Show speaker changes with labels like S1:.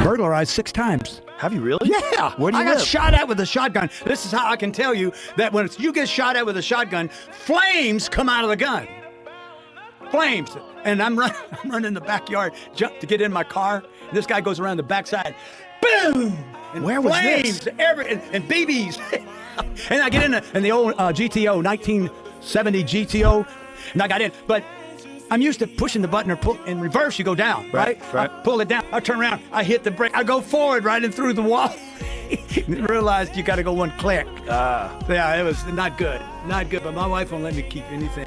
S1: burglarized 6 times.
S2: Have you really?
S1: Yeah.
S2: Where do you
S1: I got
S2: live?
S1: shot at with a shotgun. This is how I can tell you that when you get shot at with a shotgun, flames come out of the gun. Flames. And I'm running in the backyard to get in my car. And this guy goes around the backside. Boom! And
S2: Where was
S1: flames
S2: this?
S1: and BBs. And I get in the old GTO, 1970 GTO. And I got in. But I'm used to pushing the button or pull in reverse, you go down, right?
S2: Right.
S1: I pull it down, I turn around, I hit the brake, I go forward right in through the wall. Realized you got to go one click. Yeah, it was not good, but my wife won't let me keep anything.